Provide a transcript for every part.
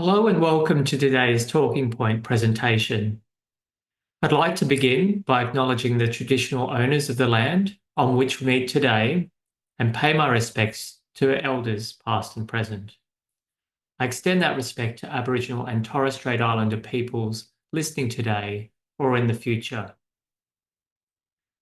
Hello and welcome to today's Talking Point presentation. I'd like to begin by acknowledging the traditional owners of the land on which we meet today and pay my respects to elders past and present. I extend that respect to Aboriginal and Torres Strait Islander peoples listening today or in the future.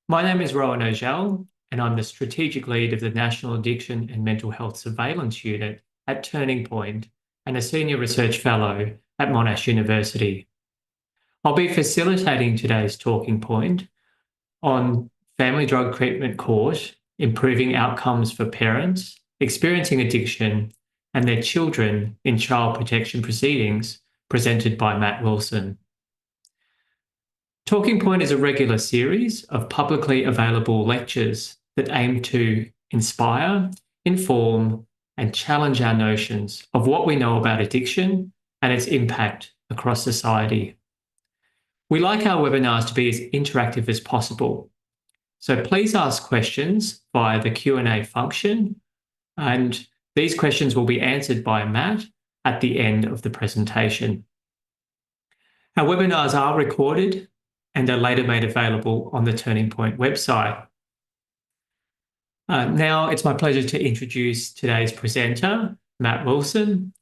My name is Rowan O'Gell and I'm the Strategic Lead of the National Addiction and Mental Health Surveillance Unit at Turning Point and a Senior Research Fellow at Monash University. I'll be facilitating today's talking point on Family Drug Treatment Court, improving outcomes for parents experiencing addiction and their children in child protection proceedings, presented by Matt Wilson. Talking Point is a regular series of publicly available lectures that aim to inspire, inform, and challenge our notions of what we know about addiction and its impact across society. We like our webinars to be as interactive as possible, so please ask questions via the Q&A function, and these questions will be answered by Matt at the end of the presentation. Our webinars are recorded and are later made available on the Turning Point website. Now it's my pleasure to introduce today's presenter, Matt Wilson.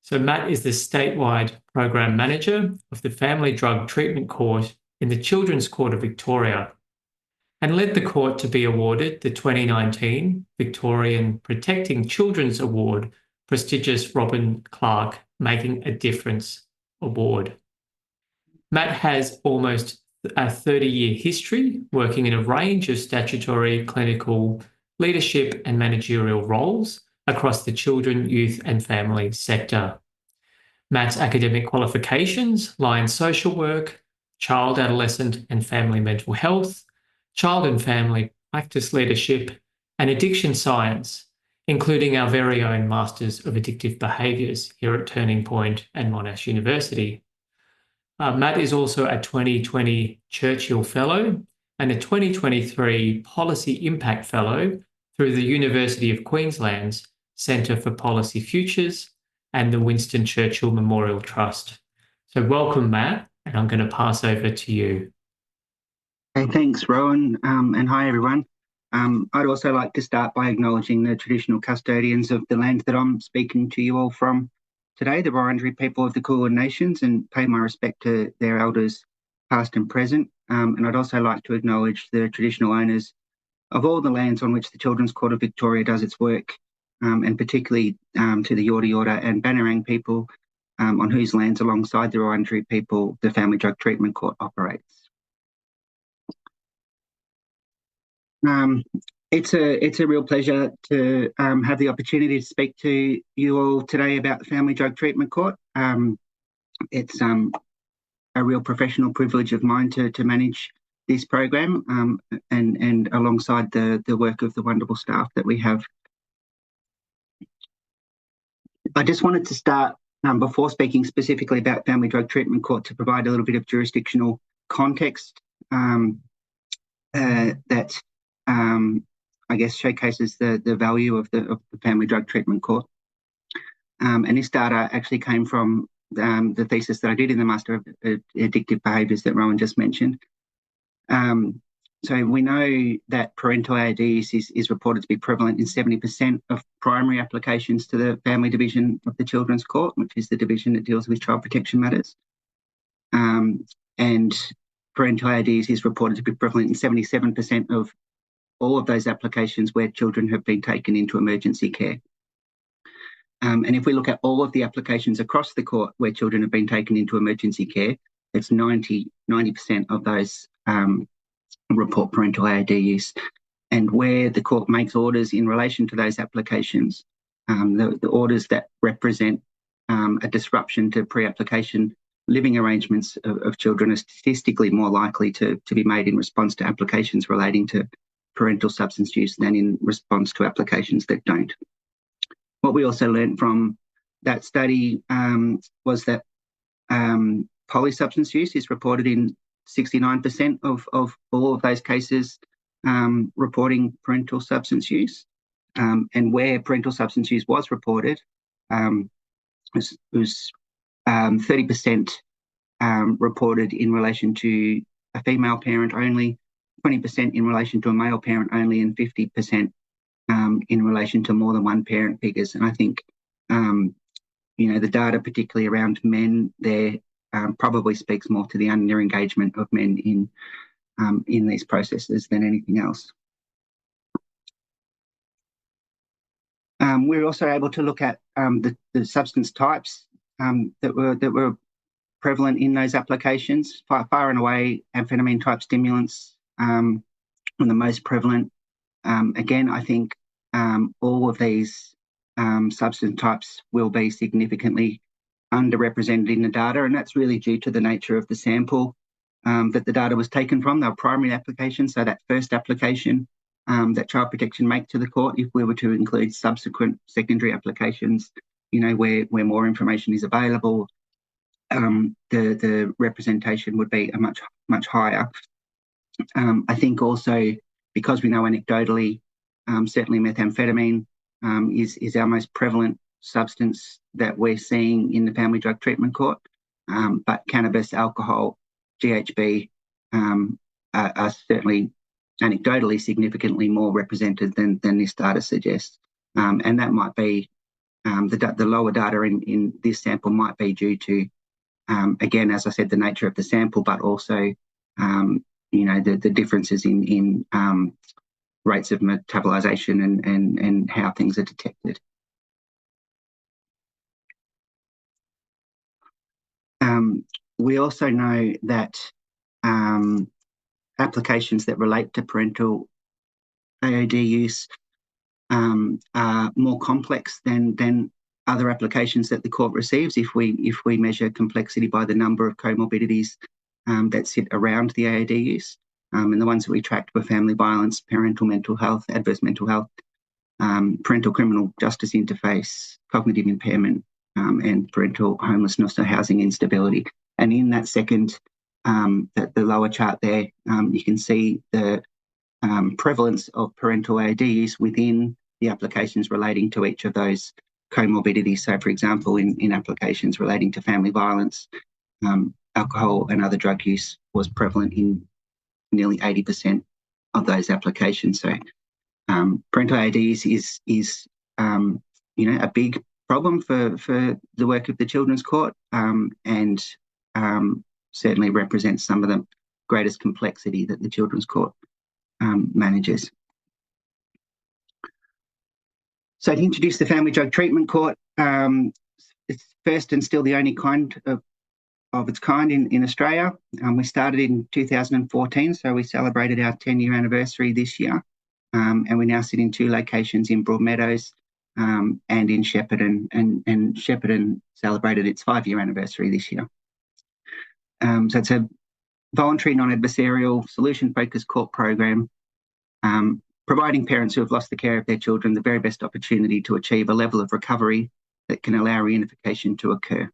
So Matt is the Statewide Program Manager of the Family Drug Treatment Court in the Children's Court of Victoria and led the court to be awarded the 2019 Victorian Protecting Children's Award, prestigious Robin Clark Making a Difference Award. Matt has almost a 30-year history working in a range of statutory, clinical, leadership and managerial roles across the children, youth and family sector. Matt's academic qualifications lie in social work, child, adolescent and family mental health, child and family practice leadership and addiction science, including our very own Masters of Addictive Behaviours here at Turning Point and Monash University. Matt is also a 2020 Churchill Fellow and a 2023 Policy Impact Fellow through the University of Queensland's Centre for Policy Futures and the Winston Churchill Memorial Trust. So welcome, Matt, and I'm going to pass over to you. Hey, thanks, Rowan, and hi, everyone. I'd also like to start by acknowledging the traditional custodians of the land that I'm speaking to you all from today, the Wurundjeri people of the Kulin Nations, and pay my respect to their elders, past and present. And I'd also like to acknowledge the traditional owners of all the lands on which the Children's Court of Victoria does its work, and particularly to the Yorta Yorta and Bannerang people, on whose lands, alongside the Wurundjeri people, the Family Drug Treatment Court operates. It's a real pleasure to have the opportunity to speak to you all today about the Family Drug Treatment Court. It's a real professional privilege of mine to manage this program, and alongside the work of the wonderful staff that we have. I just wanted to start, before speaking specifically about Family Drug Treatment Court, to provide a little bit of jurisdictional context that I guess showcases the value of the Family Drug Treatment Court. And this data actually came from the thesis that I did in the Master of Addictive Behaviours that Rowan just mentioned. So we know that parental ARDs is reported to be prevalent in 70% of primary applications to the Family Division of the Children's Court, which is the division that deals with child protection matters. And parental ARDs is reported to be prevalent in 77% of all of those applications where children have been taken into emergency care. And if we look at all of the applications across the court where children have been taken into emergency care, it's 90% of those report parental ARD use. And where the court makes orders in relation to those applications, the orders that represent a disruption to pre-application living arrangements of children are statistically more likely to be made in response to applications relating to parental substance use than in response to applications that don't. What we also learned from that study was that polysubstance use is reported in 69% of all of those cases reporting parental substance use. And where parental substance use was reported, was 30% reported in relation to a female parent only, 20% in relation to a male parent only, and 50% in relation to more than one parent figures. And I think, the data, particularly around men there, probably speaks more to the under-engagement of men in these processes than anything else. We're also able to look at the substance types that were prevalent in those applications. Far and away, amphetamine type stimulants were the most prevalent. Again, I think all of these substance types will be significantly underrepresented in the data, and that's really due to the nature of the sample that the data was taken from. They were primary applications, so that first application that Child Protection make to the court. If we were to include subsequent secondary applications, where more information is available, the representation would be a much higher. I think also because we know anecdotally, certainly methamphetamine is our most prevalent substance that we're seeing in the family drug treatment court, but cannabis, alcohol, GHB are certainly anecdotally significantly more represented than this data suggests. And that might be the lower data in this sample might be due to, again, as I said, the nature of the sample, but also, the differences in rates of metabolization and how things are detected. We also know that applications that relate to parental AOD use are more complex than other applications that the court receives if we measure complexity by the number of comorbidities that sit around the AOD use. And the ones that we tracked were family violence, parental mental health, adverse mental health, parental criminal justice interface, cognitive impairment, and parental homelessness or housing instability. And in that second, the lower chart there, you can see the prevalence of parental AOD use within the applications relating to each of those comorbidities. So, for example, in applications relating to family violence, alcohol and other drug use was prevalent in nearly 80% of those applications. So, parental AOD is a big problem for the work of the Children's Court, and certainly represents some of the greatest complexity that the Children's Court manages. So to introduce the Family Drug Treatment Court, it's first and still the only kind of its kind in Australia. We started in 2014, so we celebrated our 10-year anniversary this year, and we now sit in 2 locations in Broadmeadows and in Shepparton, and Shepparton celebrated its 5-year anniversary this year. So it's a voluntary, non-adversarial, solution-focused court program, providing parents who have lost the care of their children the very best opportunity to achieve a level of recovery that can allow reunification to occur.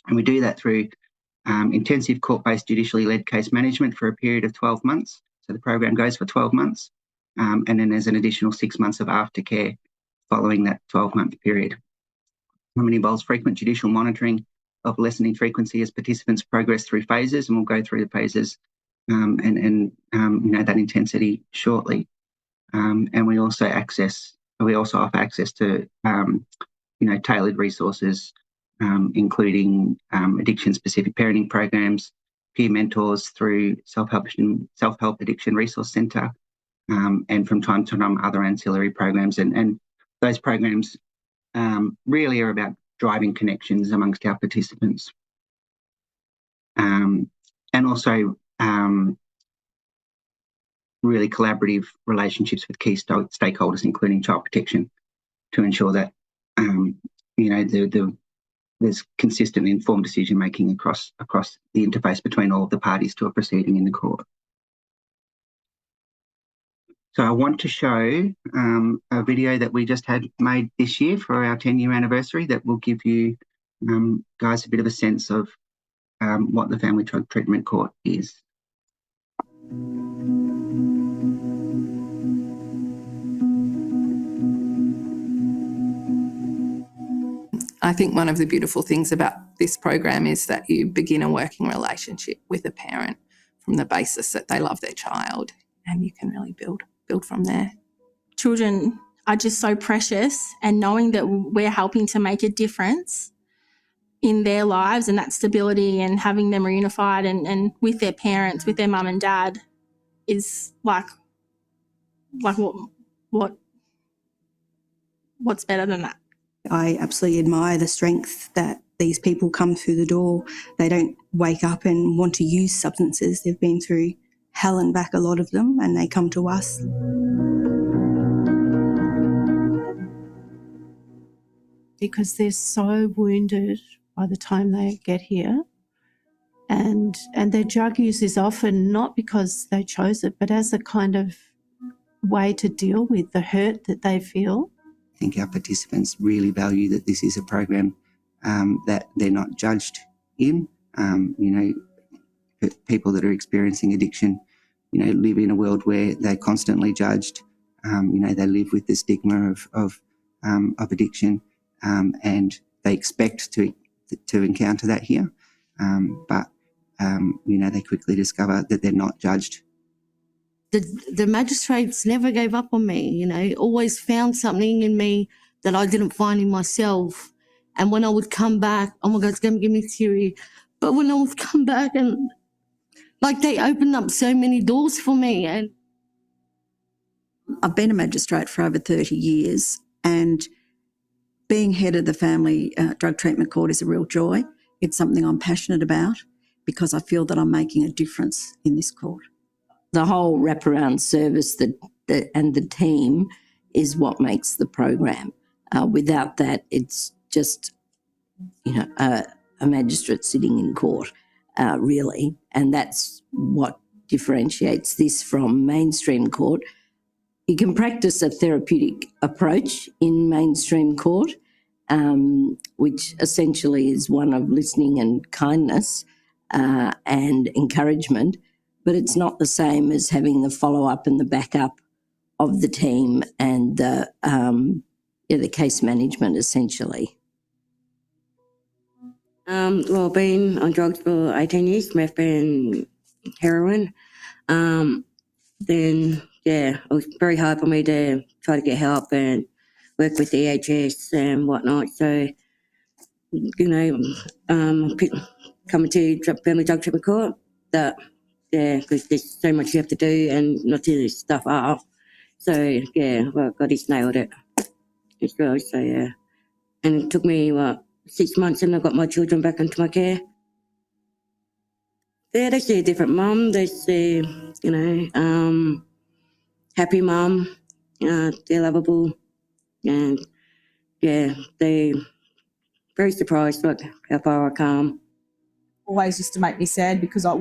And we do that through intensive court-based judicially led case management for a period of 12 months. So the program goes for 12 months, and then there's an additional 6 months of aftercare following that 12-month period. It involves frequent judicial monitoring of lessening frequency as participants progress through phases, and we'll go through the phases and that intensity shortly. And we also offer access to tailored resources, including addiction-specific parenting programs, peer mentors through self-help addiction resource centre, and from time to time other ancillary programs. And those programs really are about driving connections amongst our participants, and also really collaborative relationships with key stakeholders, including Child Protection, to ensure that there's consistent informed decision making across the interface between all of the parties to a proceeding in the court. So I want to show a video that we just had made this year for our 10-year anniversary that will give you guys a bit of a sense of what the Family Drug Treatment Court is. I think one of the beautiful things about this program is that you begin a working relationship with a parent from the basis that they love their child, and you can really build from there. Children are just so precious, and knowing that we're helping to make a difference in their lives and that stability and having them reunified and with their parents, with their mum and dad is like what's better than that? I absolutely admire the strength that these people come through the door. They don't wake up and want to use substances. They've been through hell and back, a lot of them, and they come to us. Because they're so wounded by the time they get here. And their drug use is often not because they chose it, but as a kind of way to deal with the hurt that they feel. I think our participants really value that this is a program that they're not judged in. People that are experiencing addiction, live in a world where they're constantly judged. They live with the stigma of addiction, and they expect to encounter that here. But they quickly discover that they're not judged. The magistrates never gave up on me, always found something in me that I didn't find in myself. And when I would come back, oh my God, it's going to give me theory. But when I would come back and they opened up so many doors for me. And I've been a magistrate for over 30 years, and being head of the Family Drug Treatment Court is a real joy. It's something I'm passionate about because I feel that I'm making a difference in this court. The whole wraparound service and the team is what makes the program. Without that, it's just, a magistrate sitting in court, really. And that's what differentiates this from mainstream court. You can practice a therapeutic approach in mainstream court, which essentially is one of listening and kindness and encouragement, but it's not the same as having the follow-up and the backup of the team and the case management, essentially. I've been on drugs for 18 years, meth and heroin. I was very hard for me to try to get help and work with the EHS and whatnot. So, coming to Family Drug Treatment Court, because there's so much you have to do and not to stuff up. So, God, he's nailed it. It's good, so yeah. And it took me, 6 months and I got my children back into my care. Yeah, they see a different mum. They see, happy mum. They're lovable. And, they're very surprised how far I come. Always used to make me sad because I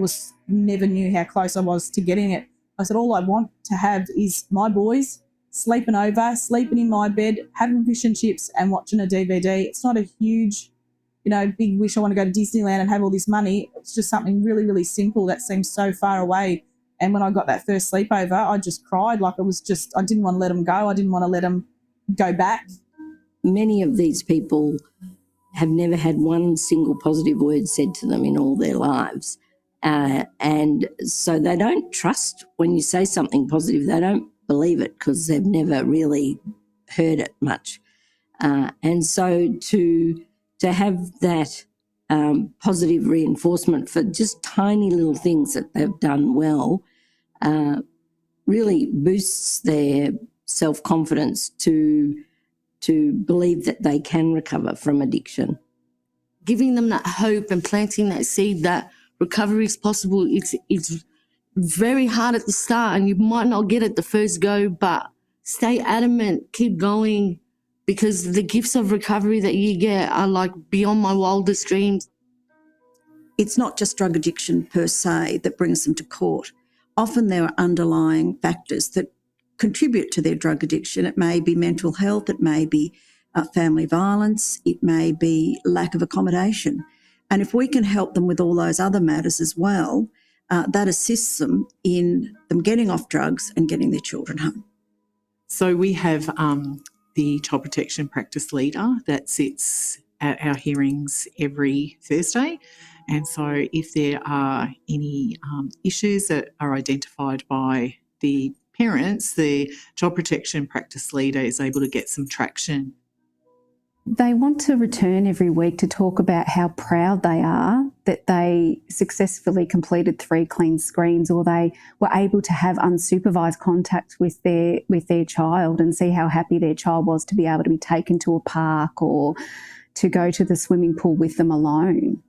never knew how close I was to getting it. I said, all I want to have is my boys sleeping over, sleeping in my bed, having fish and chips and watching a DVD. It's not a huge, big wish I want to go to Disneyland and have all this money. It's just something really, really simple that seems so far away. And when I got that first sleepover, I just cried. I didn't want to let them go. I didn't want to let them go back. Many of these people have never had one single positive word said to them in all their lives. And so they don't trust when you say something positive. They don't believe it because they've never really heard it much. And so to have that positive reinforcement for just tiny little things that they've done well really boosts their self-confidence to believe that they can recover from addiction. Giving them that hope and planting that seed that recovery is possible, it's very hard at the start and you might not get it the first go, but stay adamant, keep going, because the gifts of recovery that you get are beyond my wildest dreams. It's not just drug addiction per se that brings them to court. Often there are underlying factors that contribute to their drug addiction. It may be mental health, it may be family violence, it may be lack of accommodation. And if we can help them with all those other matters as well, that assists them in them getting off drugs and getting their children home. So we have the child protection practice leader that sits at our hearings every Thursday. And so if there are any issues that are identified by the parents, the child protection practice leader is able to get some traction. They want to return every week to talk about how proud they are that they successfully completed 3 clean screens, or they were able to have unsupervised contact with their child and see how happy their child was to be able to be taken to a park or to go to the swimming pool with them alone.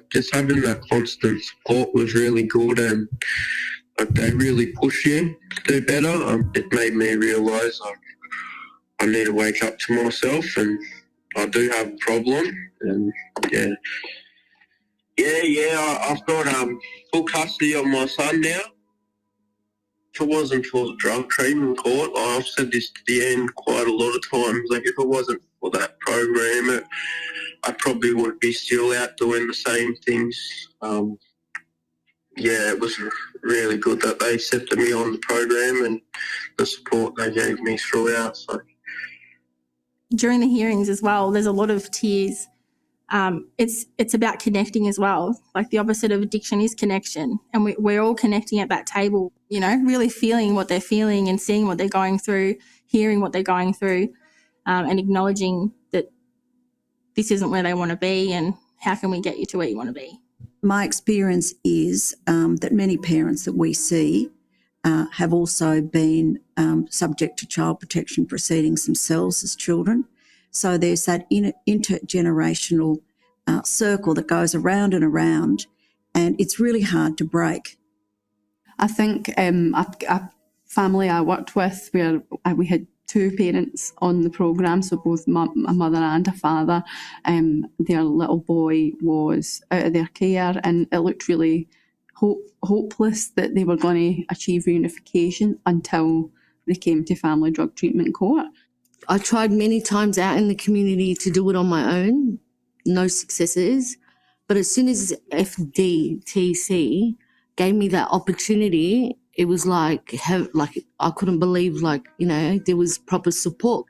Just having that constant support was really good, and they really push you to do better. It made me realise I need to wake up to myself, and I do have a problem. And I've got full custody of my son now. If it wasn't for the drug treatment court, I've said this to the end quite a lot of times, like if it wasn't for that program, I probably would be still out doing the same things. It was really good that they accepted me on the program and the support they gave me throughout. So during the hearings as well, there's a lot of tears. It's about connecting as well. Like the opposite of addiction is connection, and we're all connecting at that table, you know, really feeling what they're feeling and seeing what they're going through, hearing what they're going through, and acknowledging that this isn't where they want to be and how can we get you to where you want to be. My experience is that many parents that we see have also been subject to child protection proceedings themselves as children. So there's that intergenerational circle that goes around and around, and it's really hard to break. I think a family I worked with where we had 2 parents on the programme, so both a mother and a father. Their little boy was out of their care, and it looked really hopeless that they were going to achieve reunification until they came to family drug treatment court. I tried many times out in the community to do it on my own, no successes. But as soon as FDTC gave me that opportunity, it was like I couldn't believe, there was proper support.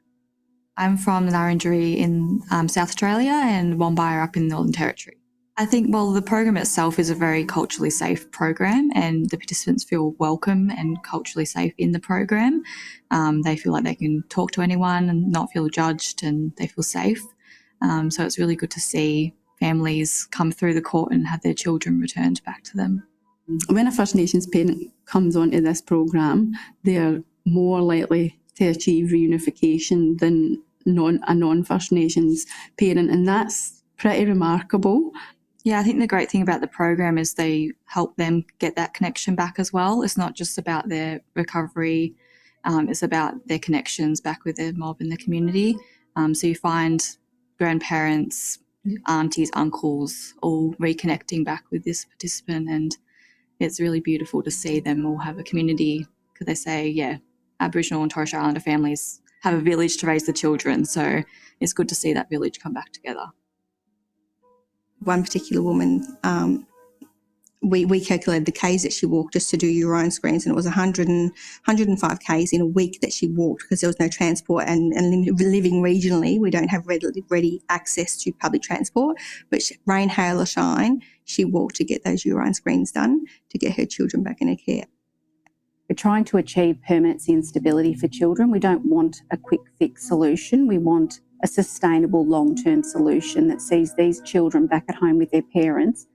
I'm from the Narrandjeri in South Australia and Wombire up in the Northern Territory. I think, the program itself is a very culturally safe program, and the participants feel welcome and culturally safe in the program. They feel like they can talk to anyone and not feel judged, and they feel safe. So it's really good to see families come through the court and have their children returned back to them. When a First Nations parent comes onto this programme, they're more likely to achieve reunification than a non-First Nations parent, and that's pretty remarkable. Yeah, I think the great thing about the program is they help them get that connection back as well. It's not just about their recovery, it's about their connections back with their mob and the community. So you find grandparents, aunties, uncles all reconnecting back with this participant, and it's really beautiful to see them all have a community, because they say, Aboriginal and Torres Strait Islander families have a village to raise the children. So it's good to see that village come back together. One particular woman, we calculated the Ks that she walked just to do urine screens, and it was 105 Ks in a week that she walked, because there was no transport, and living regionally, we don't have ready access to public transport. But rain, hail or shine, she walked to get those urine screens done to get her children back in her care. We're trying to achieve permanency and stability for children. We don't want a quick fix solution. We want a sustainable long-term solution that sees these children back at home with their parents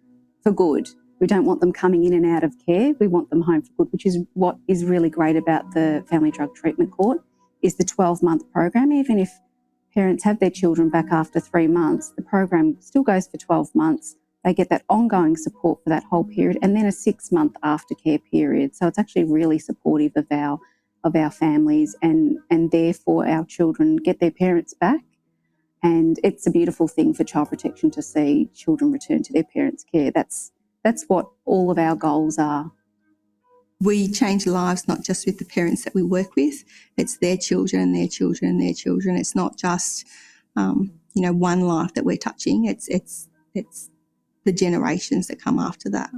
for good. We don't want them coming in and out of care. We want them home for good, which is what is really great about the Family Drug Treatment Court, is the 12-month program. Even if parents have their children back after 3 months, the program still goes for 12 months. They get that ongoing support for that whole period, and then a 6-month aftercare period. So it's actually really supportive of our families, and therefore our children get their parents back. And it's a beautiful thing for child protection to see children return to their parents' care. That's what all of our goals are. We change lives not just with the parents that we work with, it's their children and their children and their children. It's not just one life that we're touching. It's the generations that come after that.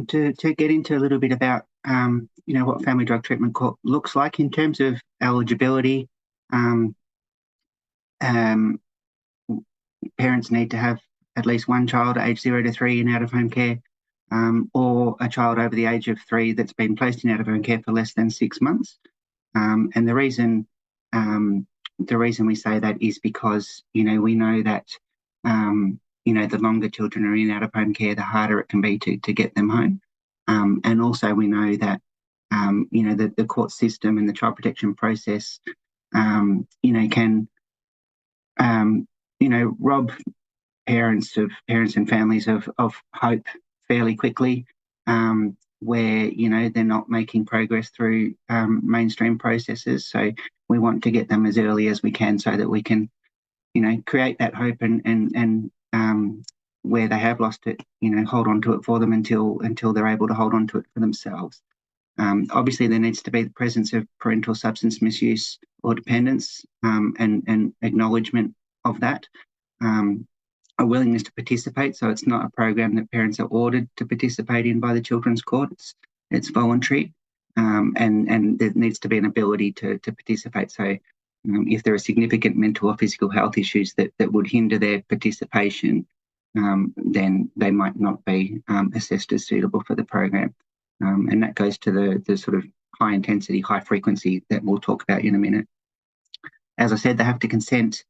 to get into a little bit about what family drug treatment court looks like in terms of eligibility. Parents need to have at least one child aged 0 to 3 in out-of-home care, or a child over the age of 3 that's been placed in out-of-home care for less than 6 months. And the reason we say that is because we know that the longer children are in out-of-home care, the harder it can be to get them home. And also we know that the court system and the child protection process can rob parents and families of hope fairly quickly, where they're not making progress through mainstream processes. So we want to get them as early as we can so that we can create that hope and where they have lost it, hold on to it for them until they're able to hold on to it for themselves. Obviously, there needs to be the presence of parental substance misuse or dependence, and acknowledgement of that. A willingness to participate, so it's not a program that parents are ordered to participate in by the Children's Court. It's voluntary, and there needs to be an ability to participate. So if there are significant mental or physical health issues that would hinder their participation, then they might not be assessed as suitable for the program. And that goes to the sort of high intensity, high frequency that we'll talk about in a minute. As I said, they have to consent.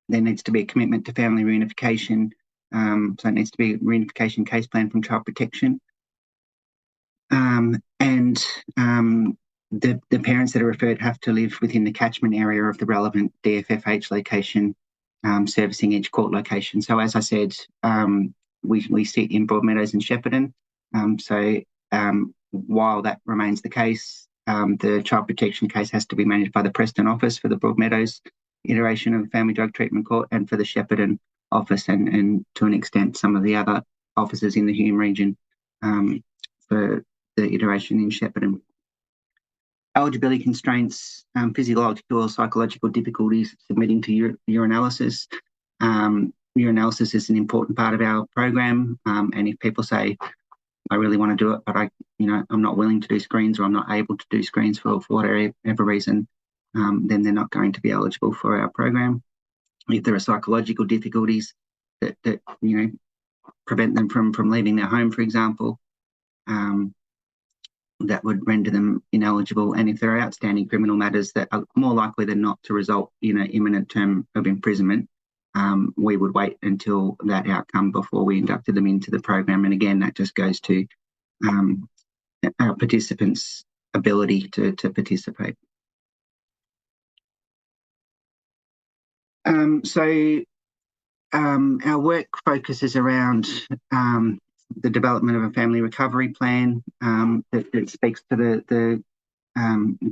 There needs to be a commitment to family reunification. So it needs to be a reunification case plan from Child Protection. And the parents that are referred have to live within the catchment area of the relevant DFFH location, servicing each court location. So as I said, we sit in Broadmeadows and Shepparton. So while that remains the case, the child protection case has to be managed by the Preston office for the Broadmeadows iteration of Family Drug Treatment Court, and for the Shepparton office, and to an extent some of the other offices in the Hume region for the iteration in Shepparton. Eligibility constraints, physiological or psychological difficulties submitting to urinalysis. Urinalysis is an important part of our program, and if people say, I really want to do it, but I'm not willing to do screens, or I'm not able to do screens for whatever reason, then they're not going to be eligible for our program. If there are psychological difficulties that prevent them from leaving their home, for example, that would render them ineligible. And if there are outstanding criminal matters that are more likely than not to result in an imminent term of imprisonment, we would wait until that outcome before we inducted them into the program. And again, that just goes to our participants' ability to participate. So our work focuses around the development of a family recovery plan that speaks to the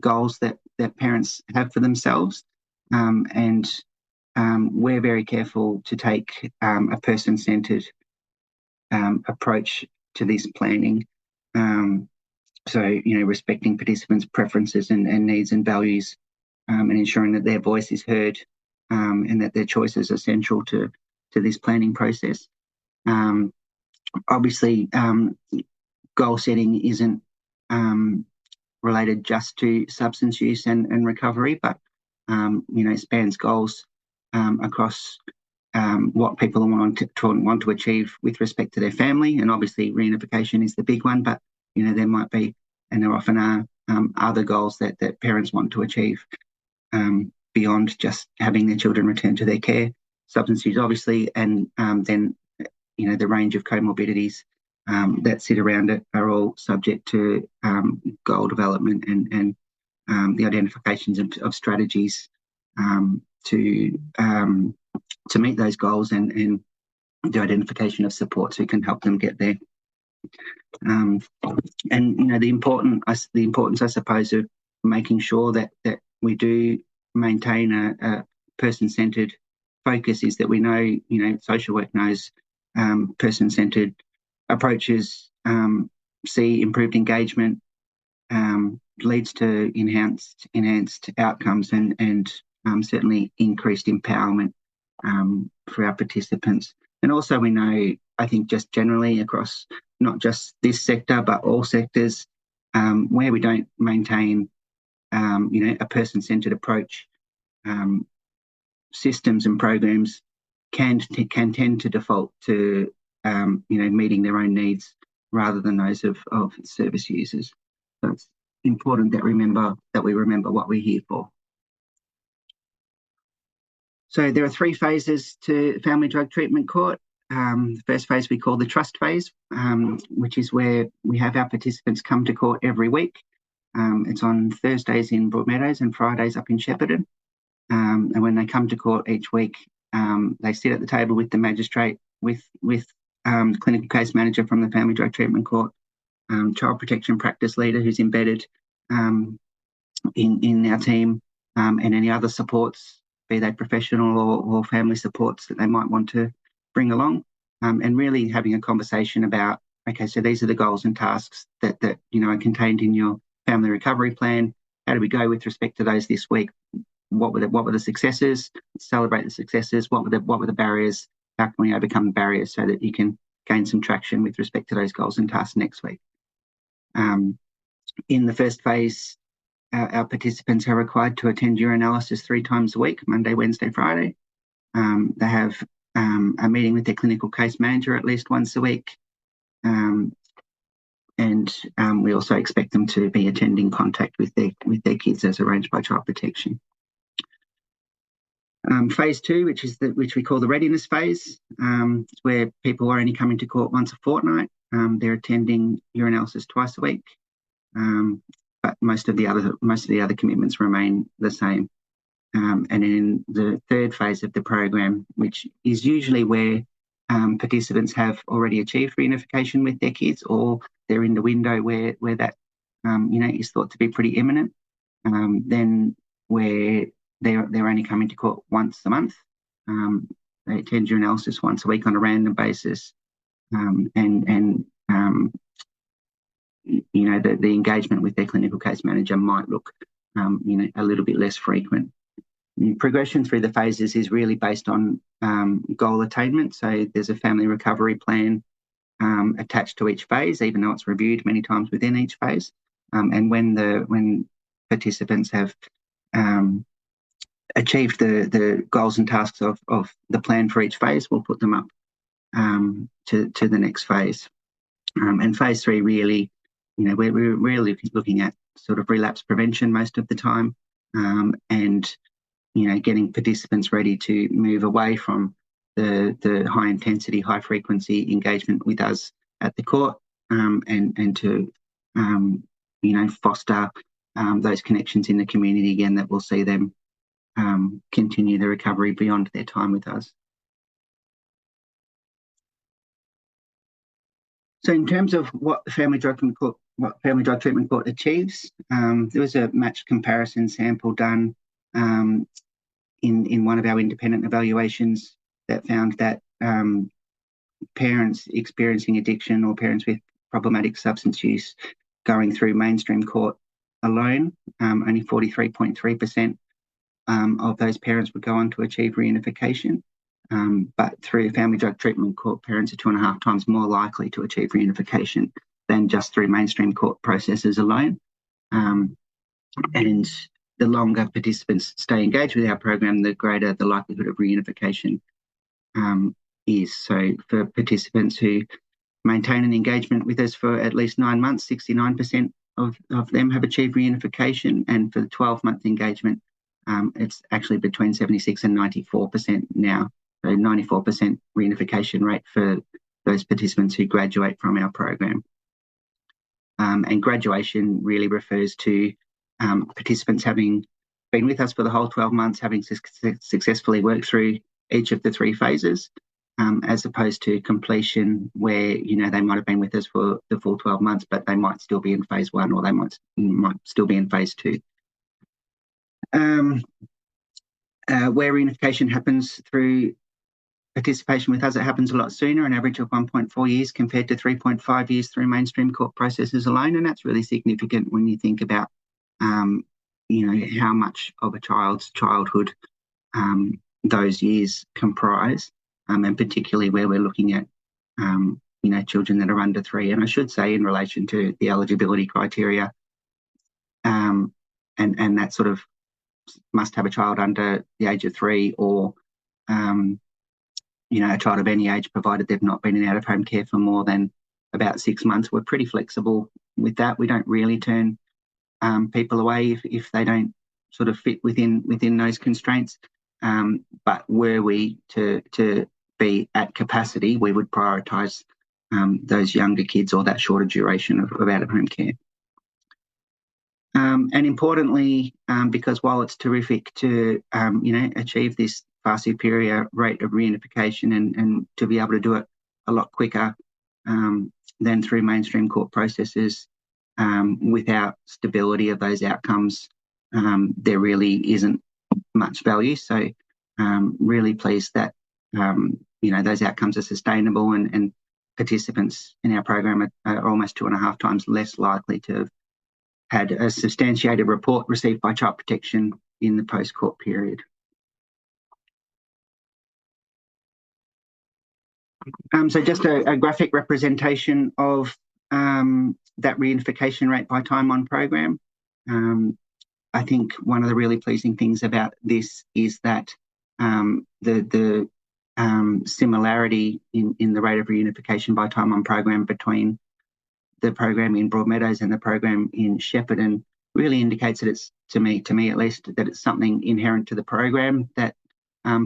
goals that parents have for themselves, and we're very careful to take a person-centred approach to this planning. So respecting participants' preferences and needs and values, and ensuring that their voice is heard, and that their choices are central to this planning process. Obviously, goal setting isn't related just to substance use and recovery, but spans goals across what people want to achieve with respect to their family. And obviously, reunification is the big one, but there might be, and there often are, other goals that parents want to achieve beyond just having their children return to their care. Substance use, obviously, and then the range of comorbidities that sit around it are all subject to goal development and the identifications of strategies to meet those goals, and the identification of supports who can help them get there. And the importance, I suppose, of making sure that we do maintain a person-centred focus is that we know, social work knows person-centred approaches see improved engagement, leads to enhanced outcomes, and certainly increased empowerment for our participants. And also we know I think just generally across not just this sector, but all sectors, where we don't maintain, a person-centred approach, systems and programs can tend to default to, meeting their own needs rather than those of service users. So it's important that we remember what we're here for. So there are 3 phases to family drug treatment court. The first phase we call the trust phase, which is where we have our participants come to court every week. It's on Thursdays in Broadmeadows and Fridays up in Shepparton. And when they come to court each week, they sit at the table with the magistrate, with clinical case manager from the family drug treatment court, child protection practice leader who's embedded in our team, and any other supports, be they professional or family supports that they might want to bring along, and really having a conversation about, okay, so these are the goals and tasks that are contained in your family recovery plan. How do we go with respect to those this week? What were the successes? Celebrate the successes. What were the barriers? How can we overcome the barriers so that you can gain some traction with respect to those goals and tasks next week? In the first phase, our participants are required to attend urinalysis 3 times a week, Monday, Wednesday, Friday. They have a meeting with their clinical case manager at least once a week. And we also expect them to be attending contact with their kids as arranged by Child Protection. Phase 2, which we call the readiness phase, is where people are only coming to court once a fortnight. They're attending urinalysis twice a week, but most of the other commitments remain the same. And in the third phase of the program, which is usually where participants have already achieved reunification with their kids, or they're in the window where that is thought to be pretty imminent, then where they're only coming to court once a month. They attend urinalysis once a week on a random basis, and the engagement with their clinical case manager might look a little bit less frequent. The progression through the phases is really based on goal attainment. So there's a family recovery plan attached to each phase, even though it's reviewed many times within each phase. And when participants have achieved the goals and tasks of the plan for each phase, we'll put them up to the next phase. And phase 3 really, we're really looking at sort of relapse prevention most of the time, and getting participants ready to move away from the high intensity, high frequency engagement with us at the court, and to foster those connections in the community again that will see them continue the recovery beyond their time with us. So in terms of what family drug treatment court achieves, there was a matched comparison sample done in one of our independent evaluations that found that parents experiencing addiction or parents with problematic substance use going through mainstream court alone, only 43.3% of those parents would go on to achieve reunification. But through family drug treatment court, parents are 2.5 times more likely to achieve reunification than just through mainstream court processes alone. And the longer participants stay engaged with our program, the greater the likelihood of reunification is. So for participants who maintain an engagement with us for at least 9 months, 69% of them have achieved reunification. And for the 12-month engagement, it's actually between 76 and 94% now. So 94% reunification rate for those participants who graduate from our program. And graduation really refers to participants having been with us for the whole 12 months, having successfully worked through each of the 3 phases, as opposed to completion where, they might have been with us for the full 12 months, but they might still be in phase 1 or they might still be in phase 2. Where reunification happens through participation with us, it happens a lot sooner, an average of 1.4 years compared to 3.5 years through mainstream court processes alone. And that's really significant when you think about, how much of a child's childhood those years comprise, and particularly where we're looking at children that are under 3. And I should say, in relation to the eligibility criteria, and that sort of must have a child under the age of 3 or a child of any age, provided they've not been in out-of-home care for more than about 6 months. We're pretty flexible with that. We don't really turn people away if they don't sort of fit within those constraints. But were we to be at capacity, we would prioritise those younger kids or that shorter duration of out-of-home care. And importantly, because while it's terrific to achieve this far superior rate of reunification and to be able to do it a lot quicker than through mainstream court processes, without stability of those outcomes, there really isn't much value. So really pleased that those outcomes are sustainable, and participants in our program are almost 2.5 times less likely to have had a substantiated report received by Child Protection in the post-court period. So just a graphic representation of that reunification rate by time on program. I think one of the really pleasing things about this is that the similarity in the rate of reunification by time on program between the program in Broadmeadows and the program in Shepparton really indicates that it's, to me at least, that it's something inherent to the program that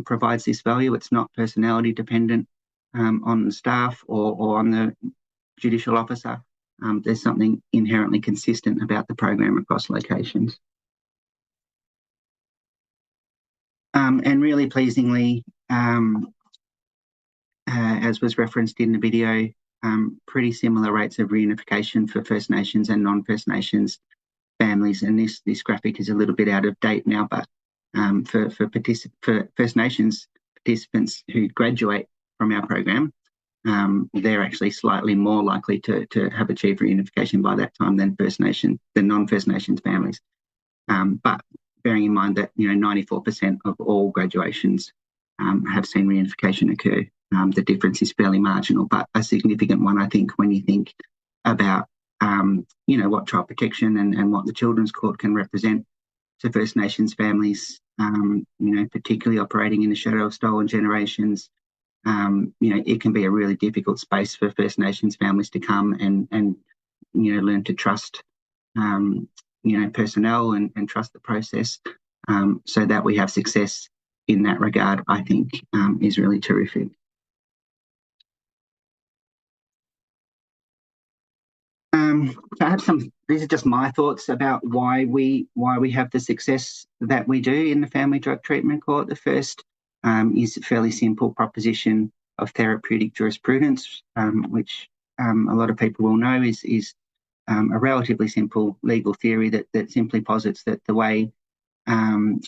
provides this value. It's not personality dependent on the staff or on the judicial officer. There's something inherently consistent about the program across locations. And really pleasingly, as was referenced in the video, pretty similar rates of reunification for First Nations and non-First Nations families. And this graphic is a little bit out of date now, but for First Nations participants who graduate from our program, they're actually slightly more likely to have achieved reunification by that time than non-First Nations families. But bearing in mind that 94% of all graduations have seen reunification occur. The difference is fairly marginal, but a significant one, I think, when you think about what Child Protection and what the Children's Court can represent to First Nations families, particularly operating in the shadow of stolen generations. It can be a really difficult space for First Nations families to come and learn to trust personnel and trust the process, so that we have success in that regard, I think, is really terrific. Perhaps these are just my thoughts about why we have the success that we do in the Family Drug Treatment Court. The first is a fairly simple proposition of therapeutic jurisprudence, which a lot of people will know is a relatively simple legal theory that simply posits that the way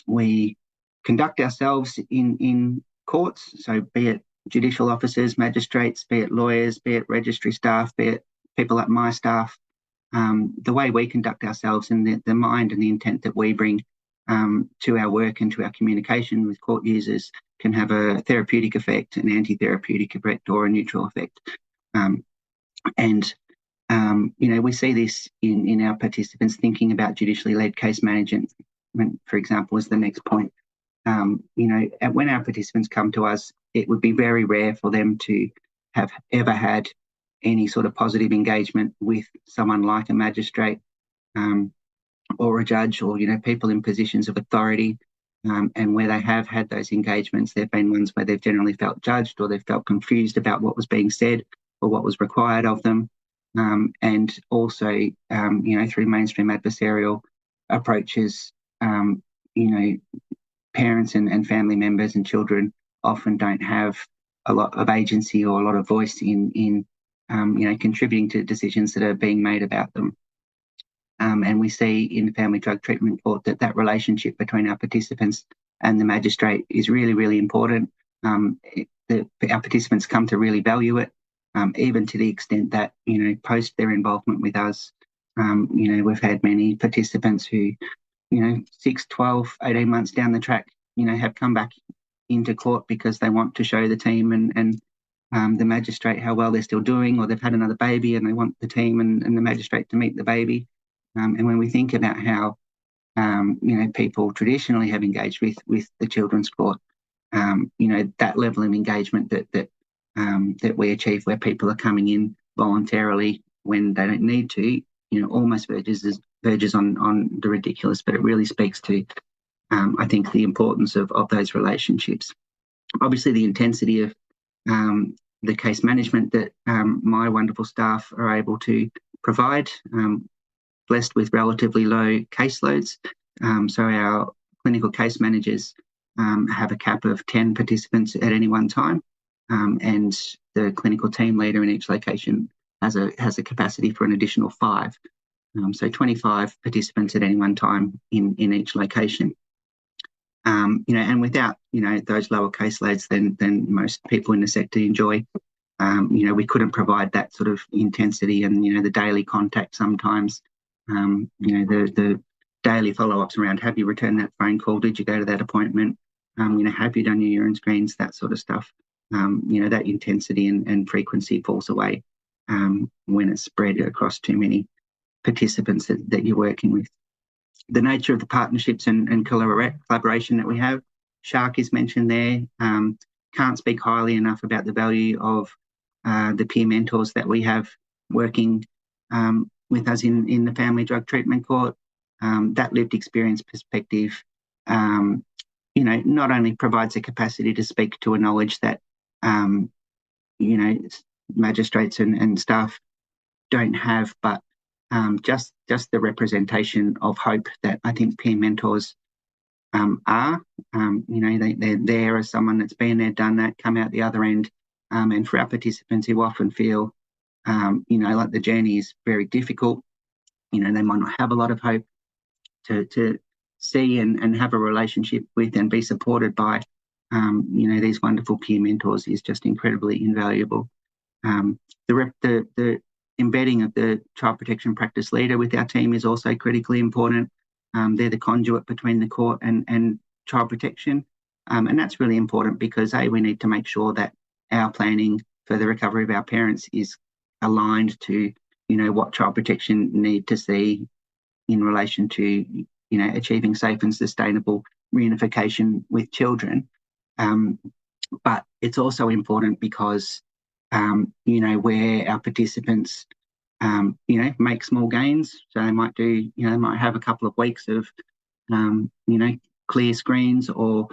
we conduct ourselves in courts, so be it judicial officers, magistrates, be it lawyers, be it registry staff, be it people like my staff, the way we conduct ourselves and the mind and the intent that we bring to our work and to our communication with court users can have a therapeutic effect, an anti-therapeutic effect, or a neutral effect. We see this in our participants thinking about judicially led case management, for example, is the next point. When our participants come to us, it would be very rare for them to have ever had any sort of positive engagement with someone like a magistrate or a judge or, people in positions of authority. And where they have had those engagements, they've been ones where they've generally felt judged or they've felt confused about what was being said or what was required of them. And also, through mainstream adversarial approaches, parents and family members and children often don't have a lot of agency or a lot of voice in contributing to decisions that are being made about them. And we see in the Family Drug Treatment Court that relationship between our participants and the magistrate is really, really important. Our participants come to really value it, even to the extent that, post their involvement with us, we've had many participants who, 6, 12, 18 months down the track, have come back into court because they want to show the team and the magistrate how well they're still doing, or they've had another baby and they want the team and the magistrate to meet the baby. And when we think about how people traditionally have engaged with the children's court, that level of engagement that we achieve, where people are coming in voluntarily when they don't need to, almost verges on the ridiculous. But it really speaks to, I think, the importance of those relationships. Obviously, the intensity of the case management that my wonderful staff are able to provide, blessed with relatively low caseloads. So our clinical case managers have a cap of 10 participants at any one time, and the clinical team leader in each location has a capacity for an additional 5. So 25 participants at any one time in each location. And without those lower caseloads than most people in the sector enjoy, we couldn't provide that sort of intensity and the daily contact sometimes. The daily follow-ups around, have you returned that phone call? Did you go to that appointment? Have you done your urine screens? That sort of stuff. That intensity and frequency falls away when it's spread across too many participants that you're working with. The nature of the partnerships and collaboration that we have, Shark is mentioned there. Can't speak highly enough about the value of the peer mentors that we have working with us in the Family Drug Treatment Court. That lived experience perspective, not only provides a capacity to speak to a knowledge that, magistrates and staff don't have, but just the representation of hope that I think peer mentors are. They're there as someone that's been there, done that, come out the other end. And for our participants who often feel, like the journey is very difficult, they might not have a lot of hope, to see and have a relationship with and be supported by, these wonderful peer mentors is just incredibly invaluable. The embedding of the child protection practice leader with our team is also critically important. They're the conduit between the court and child protection. And that's really important because, we need to make sure that our planning for the recovery of our parents is aligned to, what child protection need to see in relation to, achieving safe and sustainable reunification with children. But it's also important because, where our participants, make small gains. So they might do, they might have a couple of weeks of, clear screens, or,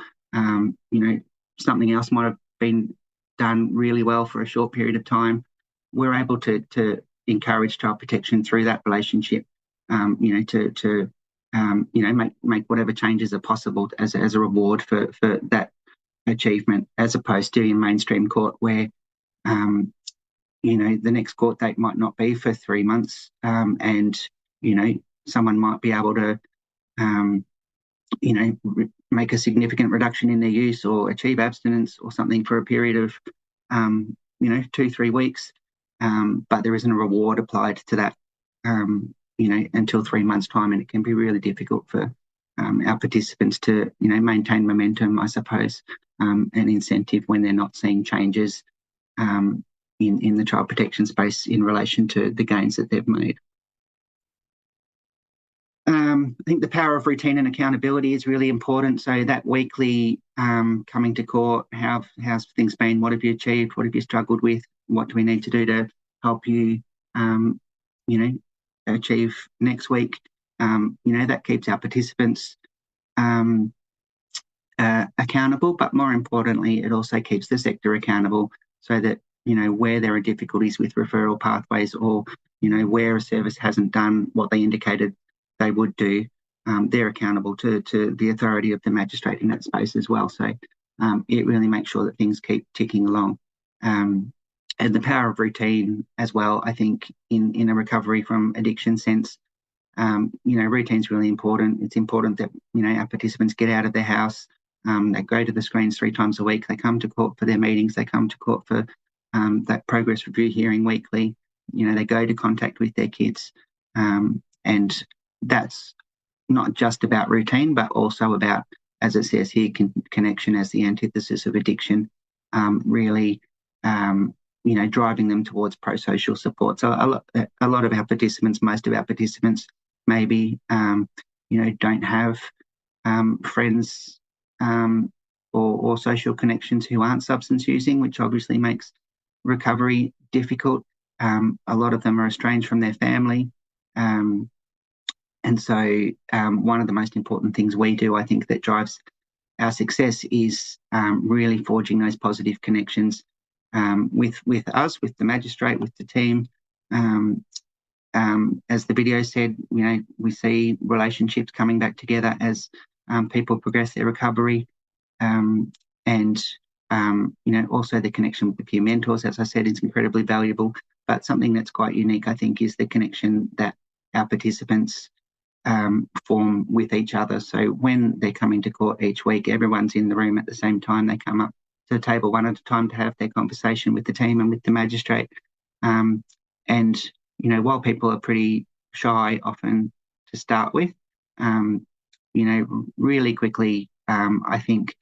something else might have been done really well for a short period of time. We're able to encourage child protection through that relationship, to make whatever changes are possible as a reward for that achievement, as opposed to in mainstream court where, the next court date might not be for 3 months, and, someone might be able to, make a significant reduction in their use or achieve abstinence or something for a period of, 2-3 weeks. But there isn't a reward applied to that, until 3 months' time. And it can be really difficult for our participants to, maintain momentum, I suppose, and incentive when they're not seeing changes in the child protection space in relation to the gains that they've made. I think the power of routine and accountability is really important. So that weekly coming to court, how's things been? What have you achieved? What have you struggled with? What do we need to do to help you, achieve next week? That keeps our participants accountable, but more importantly, it also keeps the sector accountable, so that, where there are difficulties with referral pathways, or, where a service hasn't done what they indicated they would do, they're accountable to the authority of the magistrate in that space as well. So it really makes sure that things keep ticking along. And the power of routine as well, I think, in a recovery from addiction sense, routine is really important. It's important that, our participants get out of their house, they go to the screens 3 times a week, they come to court for their meetings, they come to court for that progress review hearing weekly, they go to contact with their kids. And that's not just about routine, but also about, as it says here, connection as the antithesis of addiction. Really driving them towards pro-social support. So a lot of our participants, most of our participants, maybe don't have friends or social connections who aren't substance using, which obviously makes recovery difficult. A lot of them are estranged from their family. And so one of the most important things we do, I think, that drives our success is really forging those positive connections with us, with the magistrate, with the team. As the video said, we see relationships coming back together as people progress their recovery. And also the connection with the peer mentors, as I said, is incredibly valuable. But something that's quite unique, I think, is the connection that our participants form with each other. So when they're coming to court each week, everyone's in the room at the same time. They come up to the table one at a time to have their conversation with the team and with the magistrate. And while people are pretty shy often to start with, really quickly, I think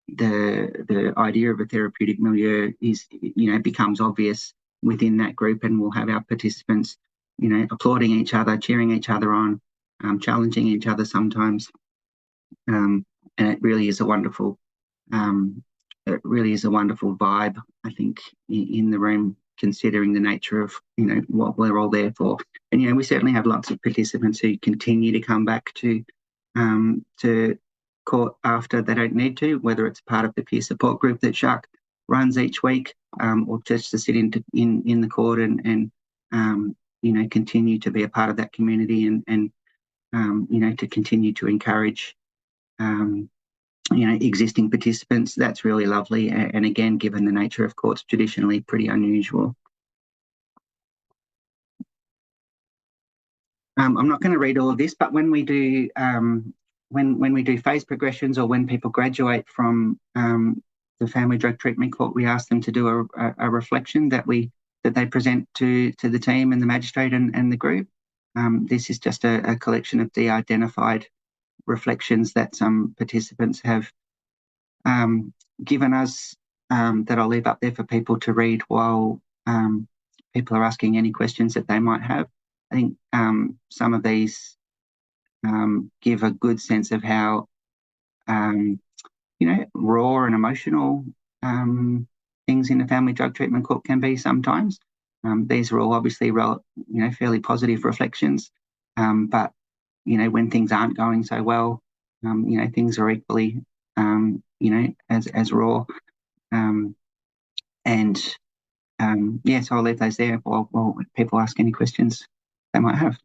the idea of a therapeutic milieu is, becomes obvious within that group, and we'll have our participants, applauding each other, cheering each other on, challenging each other sometimes. And it really is a wonderful, vibe, I think, in the room, considering the nature of, what we're all there for. And, we certainly have lots of participants who continue to come back to court after they don't need to, whether it's part of the peer support group that Shark runs each week, or just to sit in the court and continue to be a part of that community and to continue to encourage existing participants. That's really lovely, and again, given the nature of courts, traditionally pretty unusual. I'm not going to read all of this, but when we do when we do phase progressions, or when people graduate from the Family Drug Treatment Court, we ask them to do a reflection that they present to the team and the magistrate and the group. This is just a collection of de-identified reflections that some participants have given us, that I'll leave up there for people to read while people are asking any questions that they might have. I think some of these give a good sense of how, raw and emotional things in the Family Drug Treatment Court can be sometimes. These are all obviously, fairly positive reflections. But, when things aren't going so well, things are equally, as raw. So I'll leave those there while people ask any questions they might have.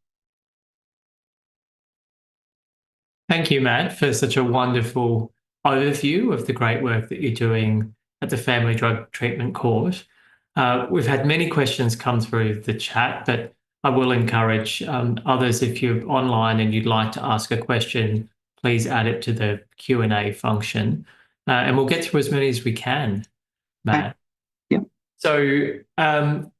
Thank you, Matt, for such a wonderful overview of the great work that you're doing at the Family Drug Treatment Court. We've had many questions come through the chat, but I will encourage others, if you're online and you'd like to ask a question, please add it to the Q&A function, and we'll get through as many as we can, Matt. Yep. So I'm